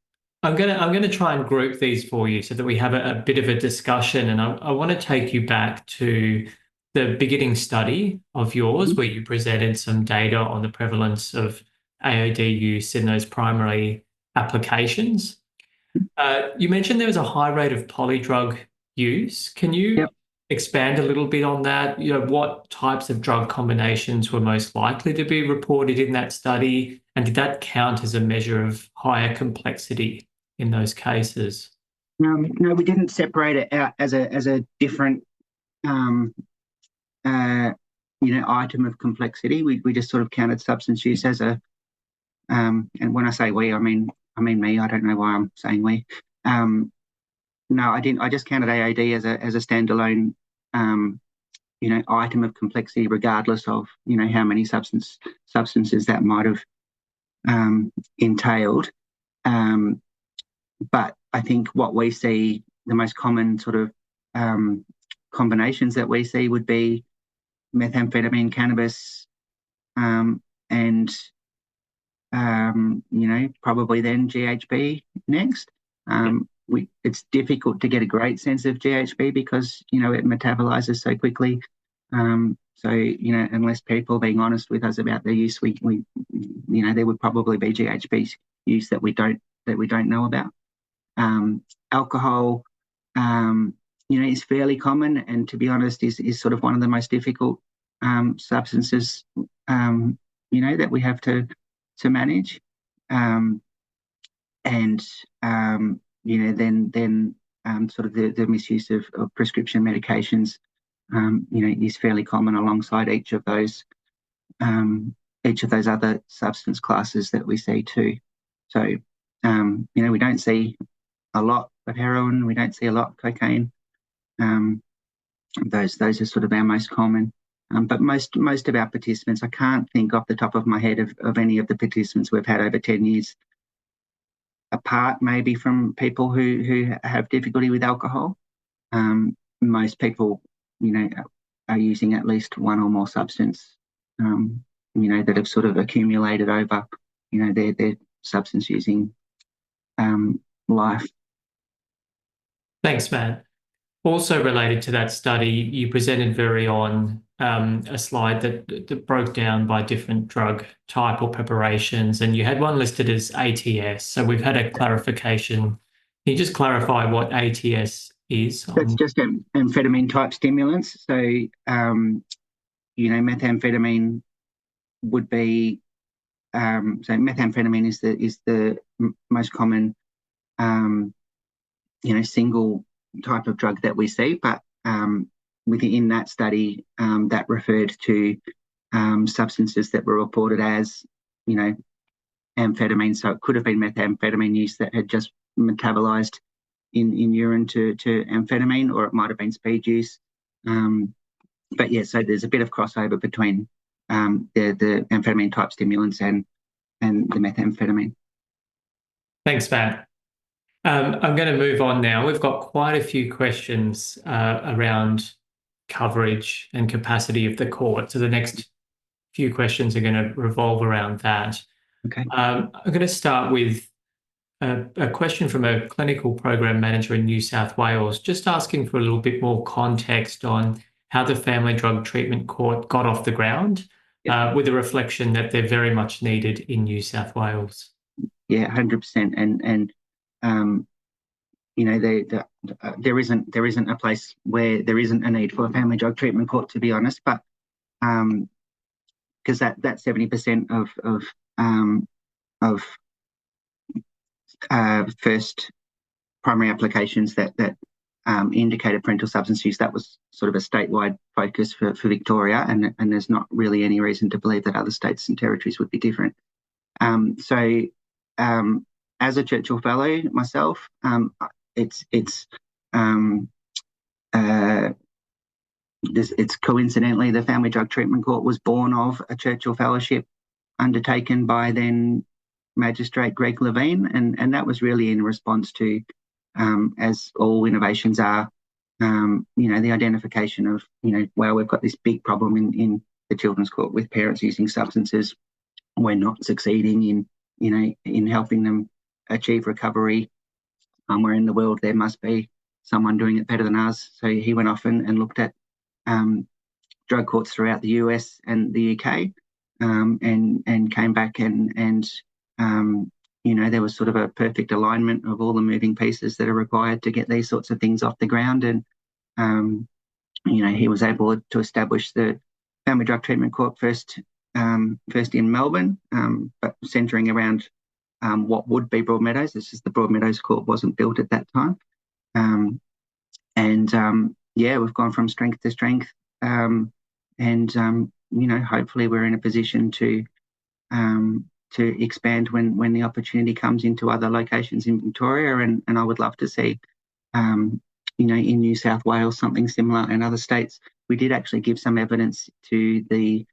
going to try and group these for you so that we have a bit of a discussion, and I want to take you back to the beginning study of yours, where you presented some data on the prevalence of AOD use in those primary applications. You mentioned there was a high rate of polydrug use. Can you expand a little bit on that? What types of drug combinations were most likely to be reported in that study, and did that count as a measure of higher complexity in those cases? No, we didn't separate it out as a different item of complexity. We just sort of counted substance use as a and when I say we, I mean me. I don't know why I'm saying we. No, I didn't. I just counted AOD as a standalone item of complexity, regardless of how many substances that might have entailed. But I think what we see, the most common sort of combinations that we see would be methamphetamine, cannabis, and probably then GHB next. It's difficult to get a great sense of GHB because it metabolizes so quickly So, unless people are being honest with us about their use, we there would probably be GHB use that we don't know about. Alcohol, is fairly common, and to be honest, is sort of one of the most difficult substances, that we have to manage. Then sort of the misuse of prescription medications, is fairly common alongside each of those other substance classes that we see too. So, we don't see a lot of heroin, we don't see a lot of cocaine. Those are sort of our most common. But most of our participants, I can't think off the top of my head of any of the participants we've had over 10 years, apart maybe from people who have difficulty with alcohol. Most people, are using at least one or more substance, that have sort of accumulated over, their substance using life. Thanks, Matt. Also related to that study, you presented very on a slide that broke down by different drug type or preparations, and you had one listed as ATS. So we've had a clarification. Can you just clarify what ATS is? That's just amphetamine type stimulants. So, methamphetamine would be, so methamphetamine is the most common, single type of drug that we see, but within that study, that referred to substances that were reported as, amphetamine. So it could have been methamphetamine use that had just metabolized in urine to amphetamine, or it might have been speed use. But yeah, so there's a bit of crossover between the amphetamine type stimulants and the methamphetamine. Thanks, Matt. I'm going to move on now. We've got quite a few questions around coverage and capacity of the court. So the next few questions are going to revolve around that. Okay. I'm going to start with a question from a clinical program manager in New South Wales, just asking for a little bit more context on how the Family Drug Treatment Court got off the ground, with a reflection that they're very much needed in New South Wales. Yeah, 100%. And there isn't a place where there isn't a need for a family drug treatment court, to be honest. But because that 70% of first primary applications that indicated parental substance use, that was sort of a statewide focus for Victoria, and there's not really any reason to believe that other states and territories would be different. So as a Churchill Fellow myself, it's coincidentally the Family Drug Treatment Court was born of a Churchill Fellowship undertaken by then Magistrate Greg Levine, and that was really in response to, as all innovations are, the identification of, wow, we've got this big problem in the Children's Court with parents using substances. We're not succeeding in helping them achieve recovery. Where in the world there must be someone doing it better than us. So he went off and looked at drug courts throughout the US and the UK, and came back and there was sort of a perfect alignment of all the moving pieces that are required to get these sorts of things off the ground. And he was able to establish the Family Drug Treatment Court first in Melbourne, but centering around what would be Broadmeadows. This is the Broadmeadows Court wasn't built at that time. We've gone from strength to strength. Hopefully we're in a position to expand when the opportunity comes into other locations in Victoria. And I would love to see, in New South Wales, something similar in other states. We did actually give some evidence to the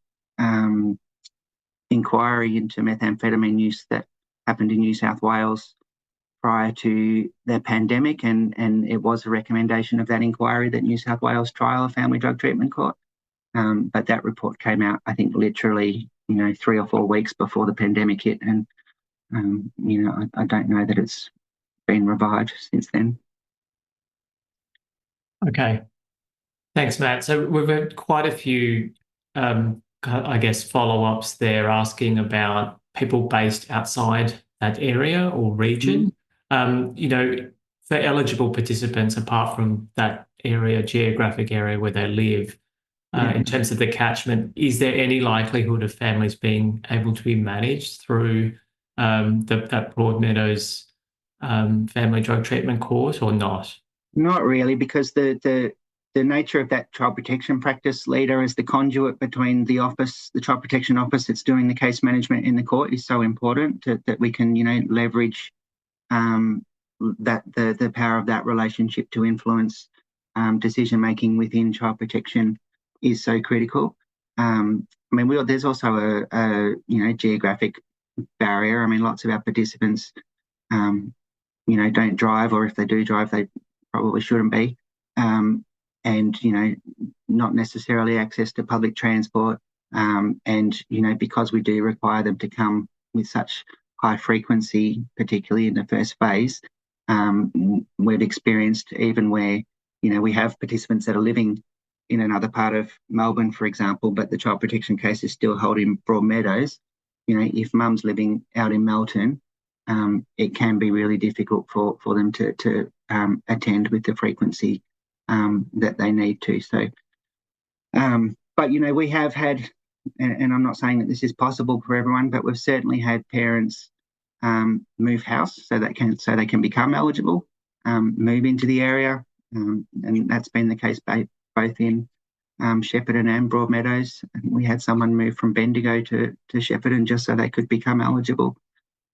inquiry into methamphetamine use that happened in New South Wales prior to the pandemic, and it was a recommendation of that inquiry that New South Wales trial a family drug treatment court. But that report came out, I think, literally, 3 or 4 weeks before the pandemic hit, and I don't know that it's been revived since then. Okay. Thanks, Matt. So we've had quite a few, I guess, follow-ups there asking about people based outside that area or region. For eligible participants, apart from that area, geographic area where they live, in terms of the catchment, is there any likelihood of families being able to be managed through that Broadmeadows family drug treatment court or not? Not really, because the nature of that child protection practice leader as the conduit between the office, the child protection office that's doing the case management in the court, is so important that we can, leverage that the power of that relationship to influence decision making within child protection is so critical. There's also a geographic barrier. Lots of our participants, don't drive, or if they do drive, they probably shouldn't be. And not necessarily access to public transport. And because we do require them to come with such high frequency, particularly in the first phase, we've experienced even where we have participants that are living in another part of Melbourne, for example, but the child protection case is still held in Broadmeadows. If mum's living out in Melton, it can be really difficult for them to attend with the frequency that they need to. So, but we have had, and I'm not saying that this is possible for everyone, but we've certainly had parents move house so they can become eligible, move into the area, and that's been the case both in Shepparton and Broadmeadows. We had someone move from Bendigo to Shepparton just so they could become eligible,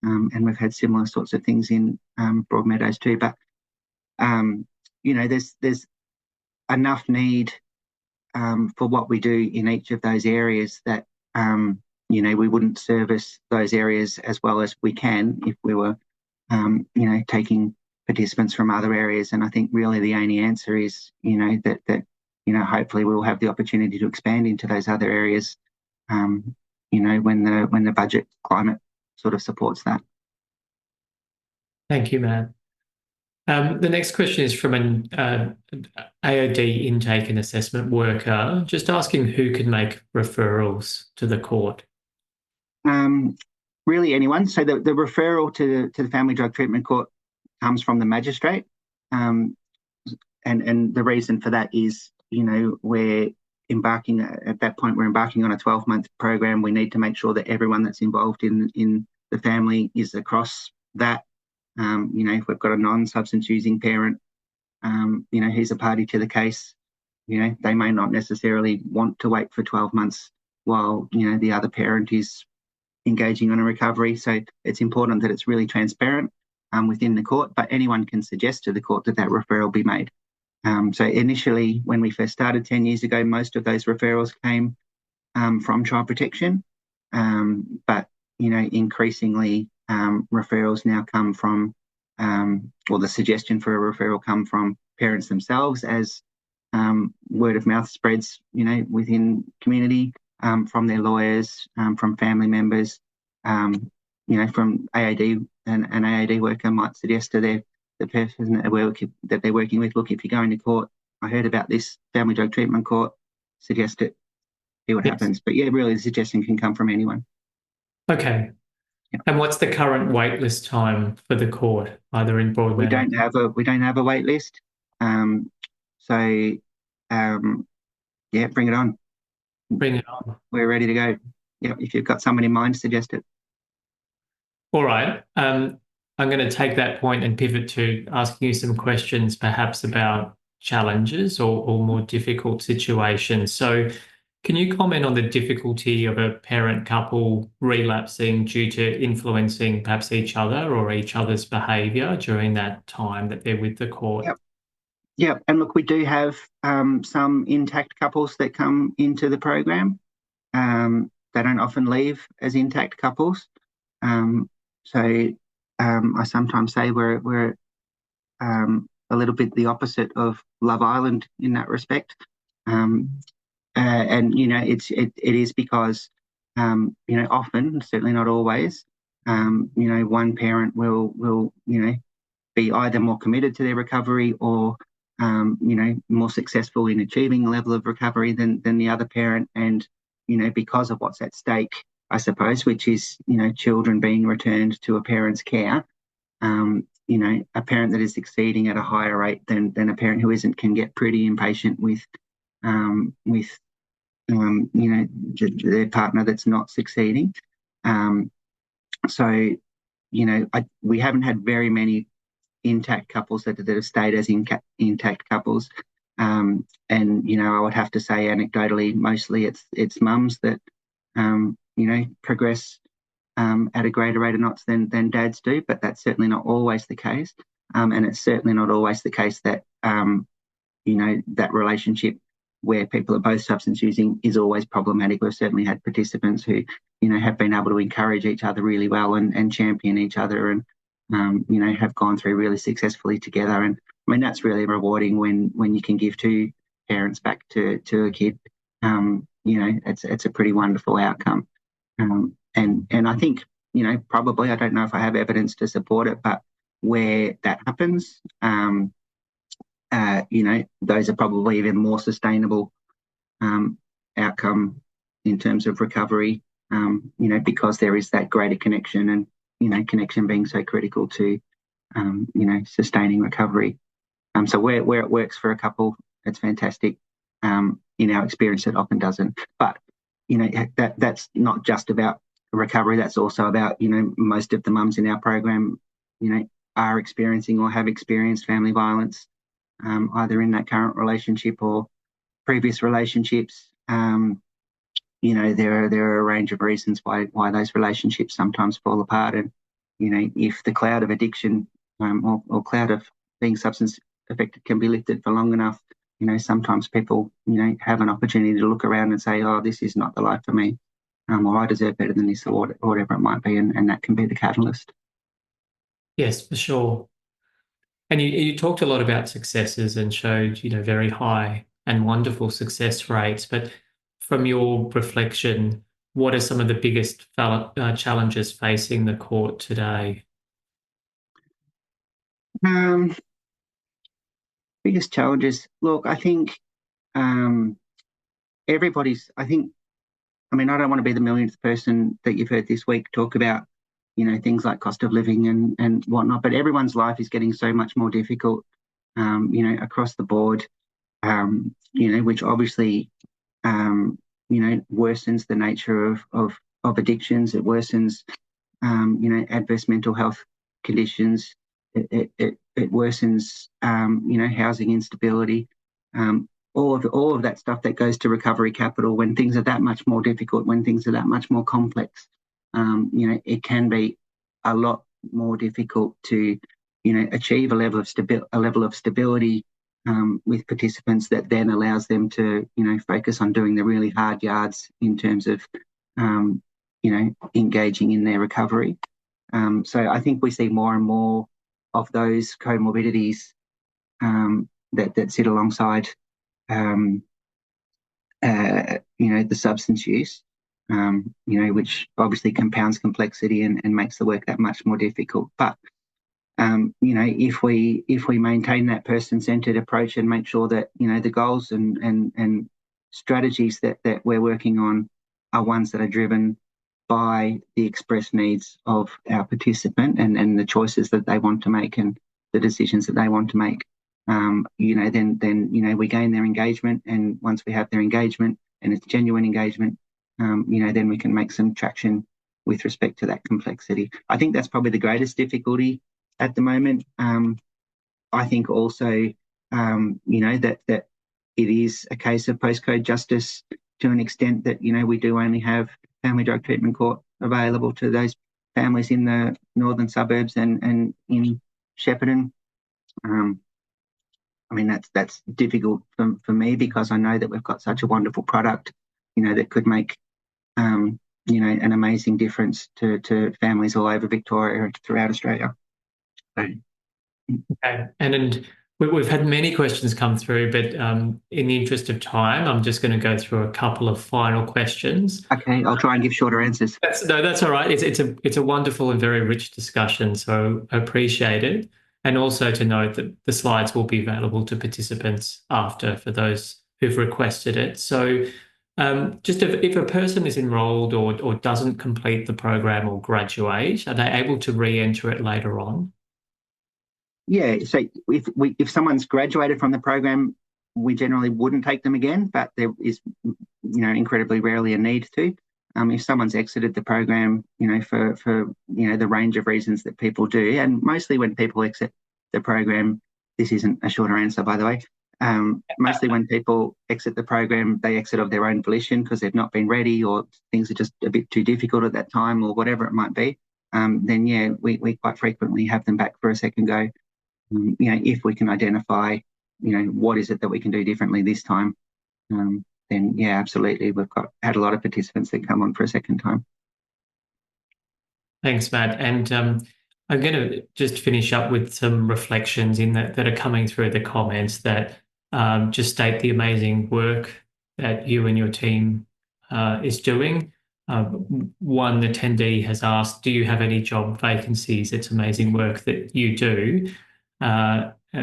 and we've had similar sorts of things in Broadmeadows too. But there's enough need for what we do in each of those areas that we wouldn't service those areas as well as we can if we were taking participants from other areas. And I think really the only answer is that hopefully we'll have the opportunity to expand into those other areas when the budget climate sort of supports that. Thank you, Matt. The next question is from an AOD intake and assessment worker, just asking who can make referrals to the court. Really anyone. So the referral to the Family Drug Treatment Court comes from the magistrate. And the reason for that is, we're embarking at that point, we're embarking on a 12-month program. We need to make sure that everyone that's involved in the family is across that. If we've got a non-substance using parent, who's a party to the case, they may not necessarily want to wait for 12 months while, the other parent is engaging on a recovery. So it's important that it's really transparent within the court, but anyone can suggest to the court that referral be made. So initially, when we first started 10 years ago, most of those referrals came from child protection, but increasingly referrals now come from, or the suggestion for a referral come from parents themselves as word of mouth spreads, within community, from their lawyers, from family members, from AAD, and an AAD worker might suggest to the person that they're working with, look, if you're going to court, I heard about this family drug treatment court, suggest it, see what happens. But yeah, really the suggestion can come from anyone. Okay. Yeah. And what's the current wait list time for the court, either in Broadmeadows? We don't have a wait list. Bring it on. Bring it on. We're ready to go. Yeah, if you've got someone in mind, suggest it. All right. I'm going to take that point and pivot to asking you some questions perhaps about challenges or more difficult situations. So can you comment on the difficulty of a parent couple relapsing due to influencing perhaps each other or each other's behaviour during that time that they're with the court? Yep. And look, we do have some intact couples that come into the program. They don't often leave as intact couples. I sometimes say we're a little bit the opposite of Love Island in that respect. It is because often, certainly not always, one parent will be either more committed to their recovery or more successful in achieving a level of recovery than the other parent, and because of what's at stake, I suppose, which is children being returned to a parent's care. A parent that is succeeding at a higher rate than a parent who isn't can get pretty impatient with their partner that's not succeeding. We haven't had very many intact couples that have stayed as intact couples. I would have to say anecdotally, mostly it's mums that, progress at a greater rate of knots than dads do, but that's certainly not always the case. And it's certainly not always the case that, that relationship where people are both substance using is always problematic. We've certainly had participants who, have been able to encourage each other really well and champion each other and, have gone through really successfully together. And I mean, that's really rewarding when you can give two parents back to a kid. It's a pretty wonderful outcome. And I think, probably, I don't know if I have evidence to support it, but where that happens, those are probably even more sustainable outcome in terms of recovery, because there is that greater connection and, connection being so critical to, sustaining recovery. So where it works for a couple, it's fantastic. In our experience, it often doesn't. But, that's not just about recovery. That's also about, most of the mums in our program, are experiencing or have experienced family violence, either in that current relationship or previous relationships. There are a range of reasons why those relationships sometimes fall apart. And, if the cloud of addiction or cloud of being substance affected can be lifted for long enough, sometimes people, have an opportunity to look around and say, oh, this is not the life for me, or I deserve better than this, or whatever it might be. And that can be the catalyst. Yes, for sure. And you talked a lot about successes and showed, very high and wonderful success rates. But from your reflection, what are some of the biggest challenges facing the court today? Biggest challenges. Look, I think I don't want to be the millionth person that you've heard this week talk about, things like cost of living and whatnot, but everyone's life is getting so much more difficult, across the board, which obviously, worsens the nature of addictions. It worsens, adverse mental health conditions. It worsens, housing instability, all of that stuff that goes to recovery capital. When things are that much more difficult, when things are that much more complex, it can be a lot more difficult to, achieve a level of stability with participants that then allows them to, focus on doing the really hard yards in terms of, engaging in their recovery. So I think we see more and more of those comorbidities that sit alongside, the substance use, which obviously compounds complexity and makes the work that much more difficult. But, if we maintain that person-centered approach and make sure that, the goals and strategies that we're working on are ones that are driven by the express needs of our participant and the choices that they want to make and the decisions that they want to make, then we gain their engagement. And once we have their engagement and it's genuine engagement, then we can make some traction with respect to that complexity. I think that's probably the greatest difficulty at the moment. I think also, that it is a case of postcode justice to an extent that, we do only have family drug treatment court available to those families in the northern suburbs and in Shepparton. That's difficult for me because I know that we've got such a wonderful product, that could make, an amazing difference to families all over Victoria and throughout Australia. Okay. And we've had many questions come through, but in the interest of time, I'm just going to go through a couple of final questions. Okay, I'll try and give shorter answers. That's all right. It's a wonderful and very rich discussion, so I appreciate it. And also to note that the slides will be available to participants after for those who've requested it. So just if a person is enrolled or doesn't complete the program or graduate, are they able to re-enter it later on? Yeah, so if someone's graduated from the program, we generally wouldn't take them again, but there is, incredibly rarely a need to. If someone's exited the program, for the range of reasons that people do, and mostly when people exit the program, this isn't a shorter answer, by the way. Mostly when people exit the program, they exit of their own volition because they've not been ready or things are just a bit too difficult at that time or whatever it might be. Then yeah, we quite frequently have them back for a second go. If we can identify, what is it that we can do differently this time, then yeah, absolutely. We've had a lot of participants that come on for a second time. Thanks, Matt. And I'm going to just finish up with some reflections that are coming through the comments that just state the amazing work that you and your team is doing. One attendee has asked, do you have any job vacancies? It's amazing work that you do.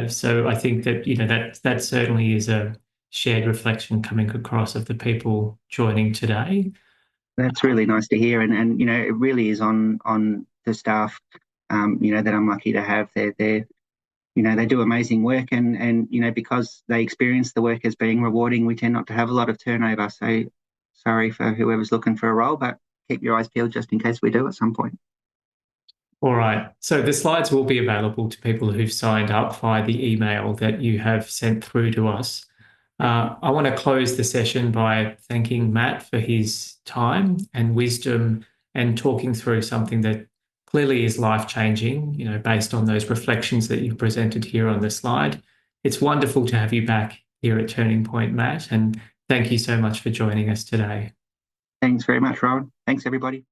So I think that that certainly is a shared reflection coming across of the people joining today. That's really nice to hear, and it really is on the staff, that I'm lucky to have. They do amazing work, and because they experience the work as being rewarding, we tend not to have a lot of turnover. So sorry for whoever's looking for a role, but keep your eyes peeled just in case we do at some point. All right. So the slides will be available to people who've signed up via the email that you have sent through to us. I want to close the session by thanking Matt for his time and wisdom and talking through something that clearly is life-changing, based on those reflections that you've presented here on the slide. It's wonderful to have you back here at Turning Point, Matt, and thank you so much for joining us today. Thanks very much, Rowan. Thanks, everybody.